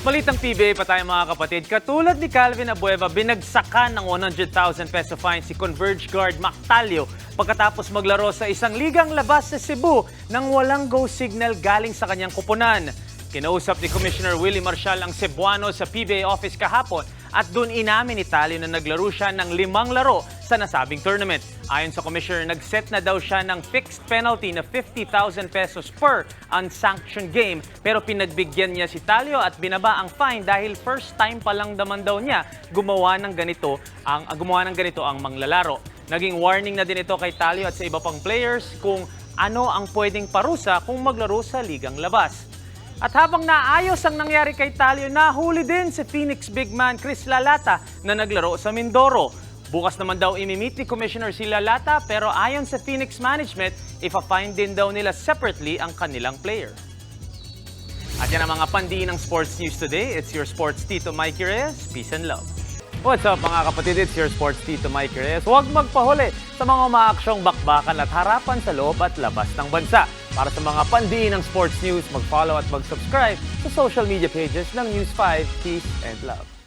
Balitang PBA pa tayo mga kapatid. Katulad ni Calvin Abueva, binagsakan ng 100,000 peso fine si Converge guard Mactalio pagkatapos maglaro sa isang ligang labas sa Cebu nang walang go signal galing sa kanyang kupunan. Kinausap ni Commissioner Willie Marcial ang Cebuano sa PBA office kahapon at doon inamin ni Talio na naglaro siya ng 5 laro sa nasabing tournament. Ayon sa Commissioner, nag-set na daw siya ng fixed penalty na 50,000 pesos per unsanctioned game pero pinagbigyan niya si Talio at binaba ang fine dahil first time pa lang naman daw niya gumawa ng ganito ang manglalaro. Naging warning na din ito kay Talio at sa iba pang players kung ano ang pwedeng parusa kung maglaro sa ligang labas. At habang naayos ang nangyari kay Talio, nahuli din si Phoenix big man Chris Lalata na naglaro sa Mindoro. Bukas naman daw imimit ni Commissioner si Lalata pero ayon sa Phoenix management, ipa-fine din daw nila separately ang kanilang player. At yan ang mga pandiin ng sports news today. It's your sports Tito Mikey Reyes. Peace and love. What's up mga kapatid? It's your sports Tito Mikey Reyes. Huwag magpahuli sa mga umaaksyong bakbakan at harapan sa loob at labas ng bansa. Para sa mga pandiin ng sports news, mag-follow at mag-subscribe sa social media pages ng News 5. Peace and love.